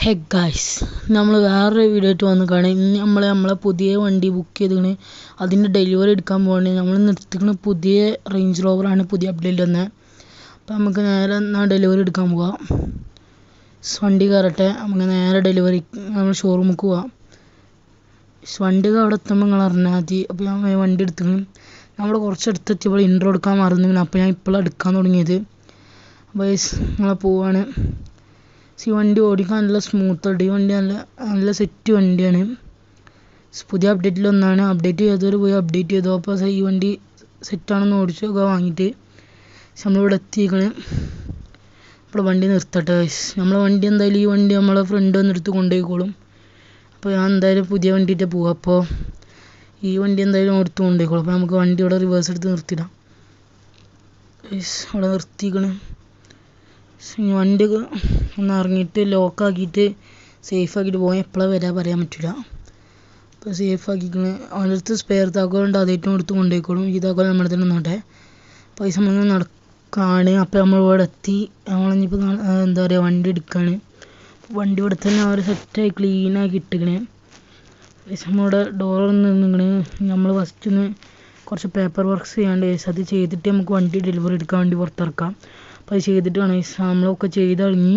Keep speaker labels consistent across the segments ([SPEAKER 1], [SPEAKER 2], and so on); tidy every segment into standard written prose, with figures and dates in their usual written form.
[SPEAKER 1] Hey guys, നമ്മൾ വേറൊരു video ആയിട്ട് വന്നിക്കാണ്. ഇന്ന് നമ്മളെ പുതിയ വണ്ടി ബുക്ക് ചെയ്തിക്കണ്. അതിൻ്റെ ഡെലിവറി എടുക്കാൻ പോവാണ്. നമ്മൾ നിർത്തിക്കണ പുതിയ റേഞ്ച് റോവറാണ്, പുതിയ അപ്ഡേറ്റ് വന്നത്. അപ്പോൾ നമുക്ക് നേരെ എന്നാൽ ഡെലിവറി എടുക്കാൻ പോവാം. വണ്ടി കയറട്ടെ, നമുക്ക് നേരെ ഡെലിവറി നമ്മൾ ഷോറൂമിലേക്ക് പോവാം. വണ്ടിക്ക് അവിടെ എത്തുമ്പോൾ നിങ്ങൾ അറിഞ്ഞാൽ മതി. അപ്പോൾ ഞാൻ വണ്ടി എടുത്തിക്കണം. നമ്മൾ കുറച്ചെടുത്തെത്തിയപ്പോൾ ഇൻട്രോ എടുക്കാൻ മറന്നിരുന്നു. അപ്പോൾ ഞാൻ ഇപ്പോഴാണ് എടുക്കാൻ തുടങ്ങിയത്. അപ്പോൾ നമ്മളെ പോവാണ്. ഈ വണ്ടി ഓടിക്കാൻ നല്ല സ്മൂത്തായിട്ട്, ഈ വണ്ടി നല്ല സെറ്റ് വണ്ടിയാണ്. പുതിയ അപ്ഡേറ്റിലൊന്നാണ്. അപ്ഡേറ്റ് ചെയ്തവർ പോയി അപ്ഡേറ്റ് ചെയ്തു. അപ്പോൾ ഈ വണ്ടി സെറ്റാണെന്ന് ഓടിച്ചൊക്കെ വാങ്ങിയിട്ട് നമ്മളിവിടെ എത്തിക്കണ്. ഇപ്പോൾ വണ്ടി നിർത്തട്ടെ. നമ്മളെ വണ്ടി എന്തായാലും ഈ വണ്ടി നമ്മളെ ഫ്രണ്ട് വന്നെടുത്ത് കൊണ്ടുപോയിക്കോളും. അപ്പോൾ ഞാൻ എന്തായാലും പുതിയ വണ്ടിയിട്ട് പോവാം. അപ്പോൾ ഈ വണ്ടി എന്തായാലും എടുത്ത് കൊണ്ടുപോയിക്കോളും. അപ്പോൾ നമുക്ക് വണ്ടി ഇവിടെ റിവേഴ്സ് എടുത്ത് നിർത്തിയിടാം. അവിടെ നിർത്തിക്കണ്. വണ്ടി ഒന്ന് ഇറങ്ങിയിട്ട് ലോക്കാക്കിയിട്ട് സേഫാക്കിയിട്ട് പോയാൽ എപ്പോഴാണ് വരാൻ പറയാൻ പറ്റില്ല. അപ്പോൾ സേഫാക്കിക്കണ്. അവൻ്റെ അടുത്ത് സ്പെയർ താക്കോലുണ്ട്, അതേറ്റവും എടുത്ത് കൊണ്ടുപോയിക്കോളും. ഈ താക്കോൽ നമ്മുടെ തന്നെ നോട്ടെ. പൈസ നമ്മൾ നടക്കാണ്. അപ്പോൾ നമ്മൾ ഇവിടെ എത്തി. നമ്മളിപ്പോൾ എന്താ പറയുക, വണ്ടി എടുക്കുകയാണ്. വണ്ടി ഇവിടെ തന്നെ അവർ സെറ്റായി ക്ലീനാക്കി ഇട്ടിക്കണേ. നമ്മളിവിടെ ഡോർ നിന്നിക്കണ്. നമ്മൾ ഫസ്റ്റ് ഒന്ന് കുറച്ച് പേപ്പർ വർക്ക്സ് ചെയ്യാണ്ട് അത് ചെയ്തിട്ട് നമുക്ക് വണ്ടി ഡെലിവറി എടുക്കാൻ വേണ്ടി പുറത്തിറക്കാം. അപ്പോൾ അത് ചെയ്തിട്ട് വേണം. നമ്മളൊക്കെ ചെയ്ത് തുടങ്ങി.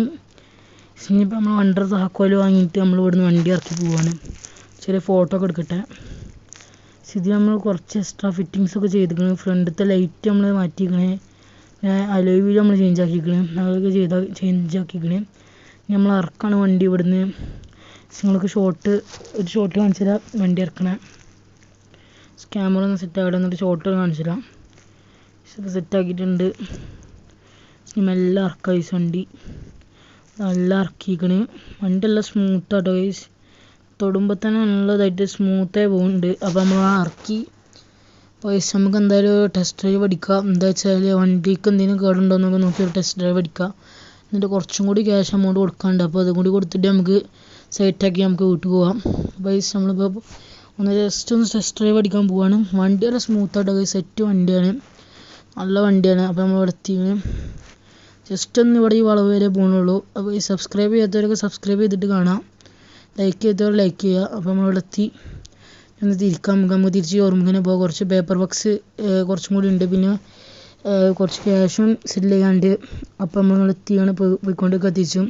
[SPEAKER 1] ഇനിയിപ്പോൾ നമ്മൾ വണ്ടിയുടെ താക്കോൽ വാങ്ങിയിട്ട് നമ്മൾ ഇവിടുന്ന് വണ്ടി ഇറക്കി പോവാണ്. ചെറിയ ഫോട്ടോ ഒക്കെ എടുക്കട്ടെ. ഇത് നമ്മൾ കുറച്ച് എക്സ്ട്രാ ഫിറ്റിങ്സ് ഒക്കെ ചെയ്തിരിക്കണം. ഫ്രണ്ടിലത്തെ ലൈറ്റ് നമ്മൾ മാറ്റിയിരിക്കണേ. അലോയ് വീൽ നമ്മൾ ചേഞ്ച് ആക്കിയിരിക്കണേ. അതൊക്കെ ചേഞ്ച് ആക്കിയിരിക്കണേ. നമ്മൾ ഇറക്കാണ് വണ്ടി ഇവിടുന്ന്. നിങ്ങൾക്ക് ഒരു ഷോട്ട് കാണിച്ചു തരാം. വണ്ടി ഇറക്കണേ ക്യാമറ ഒന്ന് സെറ്റ് ആകട്ടെ, എന്നിട്ട് ഷോട്ട് കാണിച്ചു തരാം. ഇപ്പോൾ സെറ്റാക്കിയിട്ടുണ്ട്. മെല്ലെ ഇറക്കാം. വണ്ടി നല്ല ഇറക്കിക്കണ്. വണ്ടി എല്ലാം സ്മൂത്താട്ടോ ഗൈസ്. തൊടുമ്പോൾ തന്നെ നല്ലതായിട്ട് സ്മൂത്തായി പോകുന്നുണ്ട്. അപ്പോൾ നമ്മൾ ഇറക്കി. അപ്പോൾ നമുക്ക് എന്തായാലും ടെസ്റ്റ് ഡ്രൈവ് അടിക്കാം. എന്താ വെച്ചാൽ വണ്ടിക്ക് എന്തെങ്കിലും കേടുണ്ടോ എന്നൊക്കെ നോക്കി ഒരു ടെസ്റ്റ് ഡ്രൈവ് അടിക്കാം. എന്നിട്ട് കുറച്ചും കൂടി ക്യാഷ് എമൗണ്ട് കൊടുക്കാനുണ്ട്. അപ്പോൾ അതും കൂടി കൊടുത്തിട്ട് നമുക്ക് സെറ്റാക്കി നമുക്ക് വീട്ടിൽ പോകാം. ഗൈസ് നമ്മളിപ്പോൾ ഒന്ന് ജസ്റ്റ് ഒന്ന് ടെസ്റ്റ് ഡ്രൈവ് അടിക്കാൻ പോവാണ്. വണ്ടി നല്ല സ്മൂത്തായിട്ടോ ഗൈസ്. സെറ്റ് വണ്ടിയാണ്, നല്ല വണ്ടിയാണ്. അപ്പോൾ നമ്മൾ ഇവിടെ എത്തി. ജസ്റ്റ് ഒന്ന് ഇവിടെ ഈ വളവ് വരെ പോകുന്നുള്ളൂ. അപ്പോൾ ഈ സബ്സ്ക്രൈബ് ചെയ്യാത്തവരൊക്കെ സബ്സ്ക്രൈബ് ചെയ്തിട്ട് കാണാം. ലൈക്ക് ചെയ്തവർ ലൈക്ക് ചെയ്യുക. അപ്പോൾ നമ്മളിവിടെ എത്തി. ഒന്ന് തിരിക്കാം. നമുക്ക് തിരിച്ച് ഓർമ്മിക്കാൻ പോകാം. കുറച്ച് പേപ്പർ വർക്ക്സ് കുറച്ചും കൂടി ഉണ്ട്. പിന്നെ കുറച്ച് ക്യാഷും സെറ്റിൽ ചെയ്യാണ്ട്. അപ്പോൾ നമ്മൾ എത്തിയാണ് പോയിക്കൊണ്ടൊക്കെ എത്തിച്ചു.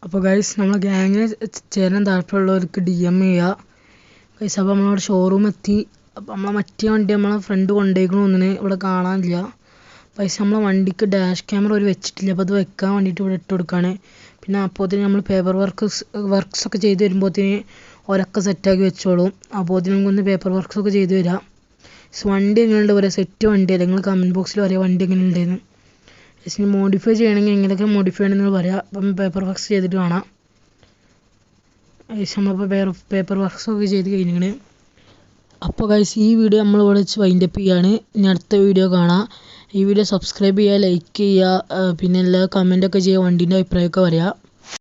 [SPEAKER 1] അപ്പോൾ ഗൈസ് നമ്മളെ ഗ്യാങ്ങിന് ചേരാൻ താല്പര്യമുള്ളവർക്ക് DM ചെയ്യുക ഗൈസ്. അപ്പോൾ നമ്മളവിടെ ഷോറൂം എത്തി. അപ്പോൾ നമ്മളെ മറ്റേ വണ്ടി നമ്മളെ ഫ്രണ്ട് കൊണ്ടുപോയിക്കണമെന്ന് ഇവിടെ കാണാനില്ല. പൈസ നമ്മളെ വണ്ടിക്ക് ഡാഷ് ക്യാമറ ഒരു വെച്ചിട്ടില്ല. അപ്പോൾ അത് വെക്കാൻ വേണ്ടിയിട്ട് ഇവിടെ ഇട്ട് കൊടുക്കുകയാണ്. പിന്നെ അപ്പോഴത്തേന് നമ്മൾ പേപ്പർ വർക്ക്സ് ഒക്കെ ചെയ്ത് വരുമ്പോഴത്തേന് ഒരൊക്കെ സെറ്റാക്കി വെച്ചോളും. അപ്പോഴത്തേനും നമുക്കൊന്ന് പേപ്പർ വർക്ക്സ് ഒക്കെ ചെയ്ത് വരാം. വണ്ടി എങ്ങനെയുണ്ട് പറയാം. സെറ്റ് വണ്ടിയല്ല. നിങ്ങൾ കമൻറ്റ് ബോക്സിൽ പറയാം വണ്ടി എങ്ങനെ ഉണ്ടെന്ന്. ജസ്റ്റ് മോഡിഫൈ ചെയ്യണമെങ്കിൽ എങ്ങനെയൊക്കെ മോഡിഫൈ ചെയ്യണമെന്ന് പറയാം. അപ്പം പേപ്പർ വർക്ക്സ് ചെയ്തിട്ട് കാണാം. നമ്മളിപ്പോൾ പേപ്പർ വർക്ക്സ് ഒക്കെ ചെയ്ത് കഴിഞ്ഞിങ്ങനെ. അപ്പോൾ ഗൈസ് ഈ വീഡിയോ നമ്മളിവിടെ വെച്ച് വൈൻഡപ്പ് ചെയ്യുകയാണ്. ഇനി അടുത്ത വീഡിയോ കാണാം. ഈ വീഡിയോ സബ്സ്ക്രൈബ് ചെയ്യുക, ലൈക്ക് ചെയ്യുക, പിന്നെ എല്ലാ കമൻറ്റൊക്കെ ചെയ്യുക, വണ്ടീൻ്റെ അഭിപ്രായമൊക്കെ പറയാം.